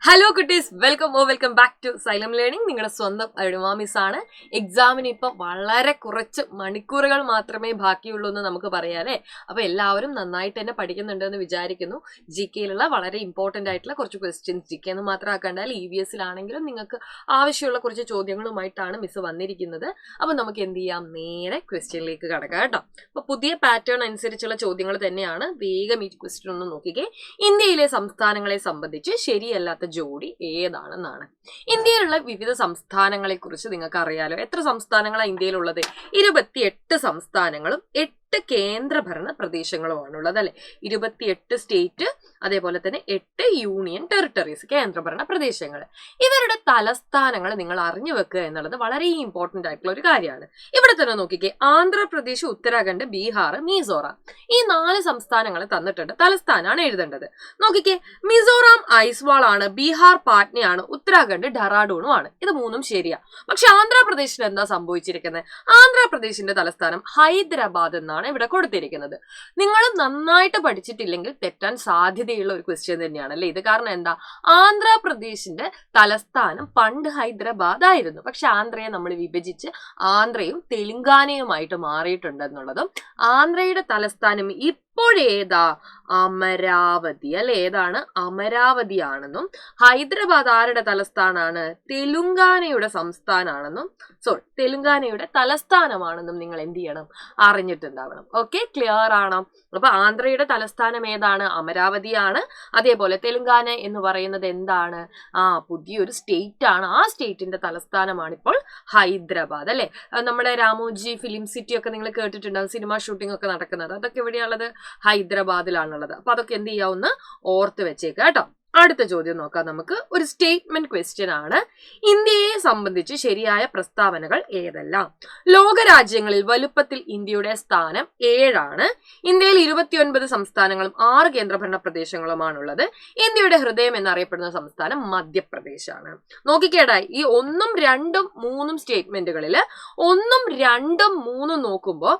Hello കുട്ടീസ്, welcome back to Xylem Learning. നിങ്ങളുടെ സ്വന്തം അരുണിമ മിസ് ആണ്. എക്സാമിന് ഇപ്പം വളരെ കുറച്ച് മണിക്കൂറുകൾ മാത്രമേ ബാക്കിയുള്ളൂ എന്ന് നമുക്ക് പറയാം അല്ലേ. അപ്പൊ എല്ലാവരും നന്നായിട്ട് തന്നെ പഠിക്കുന്നുണ്ടെന്ന് വിചാരിക്കുന്നു. GK-യിലുള്ള വളരെ ഇമ്പോർട്ടന്റ് ആയിട്ടുള്ള കുറച്ച് ക്വസ്റ്റ്യൻസ്, GK എന്ന് മാത്രം ആക്കണ്ടാൽ EVS-ലാണെങ്കിലും നിങ്ങൾക്ക് ആവശ്യമുള്ള കുറച്ച് ചോദ്യങ്ങളുമായിട്ടാണ് മിസ് വന്നിരിക്കുന്നത്. അപ്പൊ നമുക്ക് എന്ത് ചെയ്യാം, നേരെ ക്വസ്റ്റ്യനിലേക്ക് കടക്കാം കേട്ടോ. അപ്പൊ പുതിയ പാറ്റേൺ അനുസരിച്ചുള്ള ചോദ്യങ്ങൾ തന്നെയാണ്. വേഗം ഈ ക്വസ്റ്റ്യൻ ഒന്ന് നോക്കിക്കേ. ഇന്ത്യയിലെ സംസ്ഥാനങ്ങളെ സംബന്ധിച്ച് ശരിയല്ലാത്ത ജോഡി ഏതാണെന്നാണ്. ഇന്ത്യയിലുള്ള വിവിധ സംസ്ഥാനങ്ങളെ കുറിച്ച് നിങ്ങൾക്ക് അറിയാലോ. എത്ര സംസ്ഥാനങ്ങളാണ് ഇന്ത്യയിലുള്ളത്? 28 സംസ്ഥാനങ്ങളും 8 കേന്ദ്രഭരണ പ്രദേശങ്ങളുമാണുള്ളത് അല്ലെ. 28 സ്റ്റേറ്റ്, അതേപോലെ തന്നെ 8 യൂണിയൻ ടെറിട്ടറീസ്, കേന്ദ്രഭരണ പ്രദേശങ്ങൾ. ഇവരുടെ തലസ്ഥാനങ്ങൾ നിങ്ങൾ അറിഞ്ഞു വെക്കുക എന്നുള്ളത് വളരെ ഇമ്പോർട്ടന്റ് ആയിട്ടുള്ള ഒരു കാര്യമാണ്. ഇവിടെ തന്നെ നോക്കിക്കേ, ആന്ധ്രാപ്രദേശ്, ഉത്തരാഖണ്ഡ്, ബീഹാർ, മിസോറാം, ഈ 4 സംസ്ഥാനങ്ങൾ തന്നിട്ടുണ്ട്. തലസ്ഥാനാണ് എഴുതേണ്ടത്. നോക്കിക്കേ, മിസോറാം ഐസ്വാൾ ആണ്, ബീഹാർ പാറ്റ്നയാണ്, ഉത്തരാഖണ്ഡ് ഡെറാഡൂണും ആണ്. ഇത് മൂന്നും ശരിയാ. പക്ഷെ ആന്ധ്രാപ്രദേശിൽ എന്താ സംഭവിച്ചിരിക്കുന്നത്? ആന്ധ്രാപ്രദേശിന്റെ തലസ്ഥാനം ഹൈദരാബാദ് എന്നാണ് ഇവിടെ കൊടുത്തിരിക്കുന്നത്. നിങ്ങൾ നന്നായിട്ട് പഠിച്ചിട്ടില്ലെങ്കിൽ തെറ്റാൻ സാധ്യതയുള്ള ഒരു ക്വസ്റ്റ്യൻ തന്നെയാണ് അല്ലെ ഇത്. കാരണം എന്താ, ആന്ധ്രാപ്രദേശിന്റെ തലസ്ഥാനം പണ്ട് ഹൈദരാബാദ് ആയിരുന്നു. പക്ഷെ ആന്ധ്രയെ നമ്മൾ വിഭജിച്ച് ആന്ധ്രയും തെലുങ്കാനയുമായിട്ട് മാറിയിട്ടുണ്ടെന്നുള്ളതും, ആന്ധ്രയുടെ തലസ്ഥാനം ഇപ്പോഴേതാ, അമരാവതി അല്ലെ. ഏതാണ്? അമരാവതി ആണെന്നും, ഹൈദരാബാദ് ആരുടെ തലസ്ഥാനാണ്? തെലുങ്കാനയുടെ സംസ്ഥാനാണെന്നും, തെലുങ്കാനയുടെ തലസ്ഥാനമാണെന്നും നിങ്ങൾ എന്ത് ചെയ്യണം, അറിഞ്ഞിട്ടുണ്ടാവണം. ഓക്കെ, ക്ലിയർ ആണോ? അപ്പൊ ആന്ധ്രയുടെ തലസ്ഥാനം ഏതാണ്? അമരാവതിയാണ്. അതേപോലെ തെലുങ്കാന എന്ന് പറയുന്നത് എന്താണ്? പുതിയൊരു സ്റ്റേറ്റ് ആണ്. ആ സ്റ്റേറ്റിന്റെ തലസ്ഥാനമാണ് ഇപ്പോൾ ഹൈദരാബാദ് അല്ലെ. നമ്മുടെ രാമോജി ഫിലിം സിറ്റി ഒക്കെ നിങ്ങൾ കേട്ടിട്ടുണ്ടാവും, സിനിമ ഷൂട്ടിംഗ് ഒക്കെ നടക്കുന്നത്. അതൊക്കെ എവിടെയാണുള്ളത്? ഹൈദരാബാദിലാണുള്ളത്. അപ്പൊ അതൊക്കെ എന്ത് ചെയ്യാവുന്ന ഓർത്ത് വെച്ചേക്കുക കേട്ടോ. അടുത്ത ചോദ്യം നോക്കാം നമുക്ക്. ഒരു സ്റ്റേറ്റ്മെന്റ് ക്വസ്റ്റ്യൻ ആണ്. ഇന്ത്യയെ സംബന്ധിച്ച് ശരിയായ പ്രസ്താവനകൾ ഏതെല്ലാം? ലോകരാജ്യങ്ങളിൽ വലുപ്പത്തിൽ ഇന്ത്യയുടെ സ്ഥാനം 7 ആണ്. ഇന്ത്യയിൽ 29 സംസ്ഥാനങ്ങളും 6 കേന്ദ്രഭരണ പ്രദേശങ്ങളുമാണുള്ളത്. ഇന്ത്യയുടെ ഹൃദയം എന്നറിയപ്പെടുന്ന സംസ്ഥാനം മധ്യപ്രദേശാണ്. നോക്കിക്കേടാ, ഈ 1, 2, 3 സ്റ്റേറ്റ്മെന്റുകളിൽ 1, 2, 3 നോക്കുമ്പോ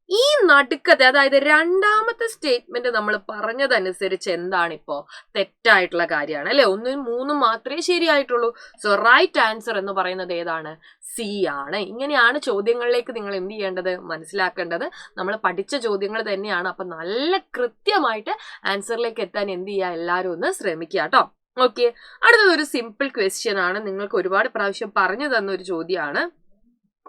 ഈ നടുക്കത്തെ, അതായത് രണ്ടാമത്തെ സ്റ്റേറ്റ്മെന്റ് നമ്മൾ പറഞ്ഞതനുസരിച്ച് എന്താണ് ഇപ്പോ തെറ്റായിട്ടുള്ള കാര്യമാണ് അല്ലെ. 1, 3 മാത്രമേ ശരിയായിട്ടുള്ളൂ. സോ റൈറ്റ് ആൻസർ എന്ന് പറയുന്നത് ഏതാണ്? C ആണ്. ഇങ്ങനെയാണ് ചോദ്യങ്ങളിലേക്ക് നിങ്ങൾ എന്ത് ചെയ്യേണ്ടത്, മനസ്സിലാക്കേണ്ടത്. നമ്മൾ പഠിച്ച ചോദ്യങ്ങൾ തന്നെയാണ്. അപ്പൊ നല്ല കൃത്യമായിട്ട് ആൻസറിലേക്ക് എത്താൻ എന്ത് ചെയ്യുക, എല്ലാവരും ഒന്ന് ശ്രമിക്കുക കേട്ടോ. ഓക്കെ, അടുത്തത് ഒരു സിമ്പിൾ ക്വസ്റ്റ്യൻ ആണ്. നിങ്ങൾക്ക് ഒരുപാട് പ്രാവശ്യം പറഞ്ഞു തന്ന ഒരു ചോദ്യമാണ്.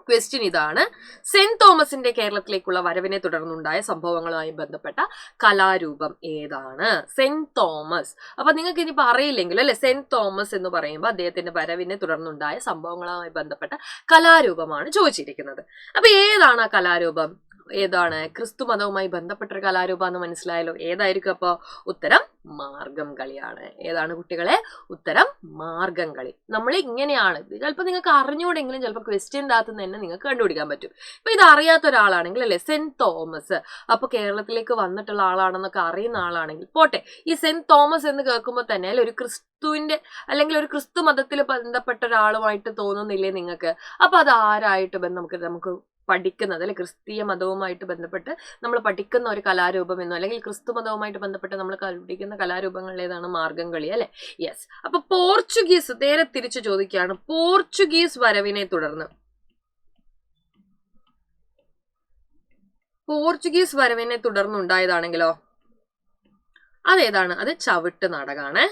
ക്വസ്റ്റ്യൻ ഇതാണ്: സെന്റ് തോമസിന്റെ കേരളത്തിലേക്കുള്ള വരവിനെ തുടർന്നുണ്ടായ സംഭവങ്ങളുമായി ബന്ധപ്പെട്ട കലാരൂപം ഏതാണ്? Saint Thomas. അപ്പൊ നിങ്ങൾക്ക് ഇനിയിപ്പോ അറിയില്ലെങ്കിൽ അല്ലെ, സെന്റ് തോമസ് എന്ന് പറയുമ്പോൾ അദ്ദേഹത്തിന്റെ വരവിനെ തുടർന്നുണ്ടായ സംഭവങ്ങളുമായി ബന്ധപ്പെട്ട കലാരൂപമാണ് ചോദിച്ചിരിക്കുന്നത്. അപ്പൊ ഏതാണ് ആ കലാരൂപം? ഏതാണ്? ക്രിസ്തു മതവുമായി ബന്ധപ്പെട്ട ഒരു കലാരൂപം എന്ന് മനസ്സിലായല്ലോ. ഏതായിരിക്കും അപ്പൊ? ഉത്തരം മാർഗം കളിയാണ്. ഏതാണ് കുട്ടികളെ? ഉത്തരം മാർഗം കളി. നമ്മൾ ഇങ്ങനെയാണ്, ചിലപ്പോൾ നിങ്ങൾക്ക് അറിഞ്ഞുകൂടെങ്കിലും ചിലപ്പോൾ ക്വസ്റ്റ്യൻ്റെ അകത്ത് തന്നെ നിങ്ങൾക്ക് കണ്ടുപിടിക്കാൻ പറ്റും. ഇപ്പൊ ഇത് അറിയാത്ത ഒരാളാണെങ്കിൽ അല്ലെ, സെന്റ് തോമസ് അപ്പൊ കേരളത്തിലേക്ക് വന്നിട്ടുള്ള ആളാണെന്നൊക്കെ അറിയുന്ന ആളാണെങ്കിൽ പോട്ടെ, ഈ സെന്റ് തോമസ് എന്ന് കേൾക്കുമ്പോൾ തന്നെ അല്ലെ ഒരു ക്രിസ്തുവിന്റെ അല്ലെങ്കിൽ ഒരു ക്രിസ്തു മതത്തിൽ ബന്ധപ്പെട്ട ഒരാളുമായിട്ട് തോന്നുന്നില്ലേ നിങ്ങൾക്ക്? അപ്പൊ അത് ആരായിട്ട് നമുക്ക് പഠിക്കുന്നത് അല്ലെ, ക്രിസ്തീയ മതവുമായിട്ട് ബന്ധപ്പെട്ട് നമ്മൾ പഠിക്കുന്ന ഒരു കലാരൂപം എന്നോ അല്ലെങ്കിൽ ക്രിസ്തു മതവുമായിട്ട് ബന്ധപ്പെട്ട് നമ്മൾ പഠിക്കുന്ന കലാരൂപങ്ങളിൽ ഏതാണ്? മാർഗം കളി അല്ലെ. യെസ്. അപ്പൊ പോർച്ചുഗീസ്, നേരെ തിരിച്ചു ചോദിക്കുകയാണ്, പോർച്ചുഗീസ് വരവിനെ തുടർന്നുണ്ടായതാണെങ്കിലോ അതേതാണ്? അത് ചവിട്ട് നാടകമാണ്.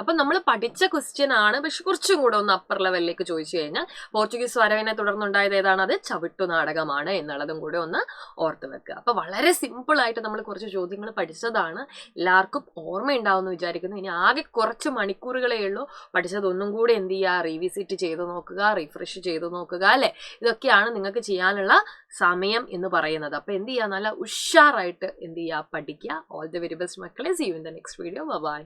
അപ്പൊ നമ്മൾ പഠിച്ച ക്വസ്റ്റ്യൻ ആണ്, പക്ഷെ കുറച്ചും കൂടെ ഒന്ന് അപ്പർ ലെവലിലേക്ക് ചോദിച്ചു കഴിഞ്ഞാൽ പോർച്ചുഗീസ് വരവിനെ തുടർന്നുണ്ടായത് ഏതാണ്? അത് ചവിട്ടു നാടകമാണ് എന്നുള്ളതും കൂടെ ഒന്ന് ഓർത്ത് വെക്കുക. അപ്പൊ വളരെ സിമ്പിൾ ആയിട്ട് നമ്മൾ കുറച്ച് ചോദ്യങ്ങൾ പഠിച്ചതാണ്. എല്ലാവർക്കും ഓർമ്മയുണ്ടാവുമെന്ന് വിചാരിക്കുന്നു. ഇനി ആകെ കുറച്ച് മണിക്കൂറുകളേ ഉള്ളൂ. പഠിച്ചതൊന്നും കൂടെ എന്ത് ചെയ്യുക, റീവിസിറ്റ് ചെയ്ത് നോക്കുക, റിഫ്രഷ് ചെയ്ത് നോക്കുക അല്ലെ. ഇതൊക്കെയാണ് നിങ്ങൾക്ക് ചെയ്യാനുള്ള സമയം എന്ന് പറയുന്നത്. അപ്പൊ എന്ത് ചെയ്യുക, നല്ല ഉഷാറായിട്ട് എന്ത് ചെയ്യുക, പഠിക്കുക. ഓൾ ദി വെരി ബെസ്റ്റ് മക്കളെ. See you in the next video. By.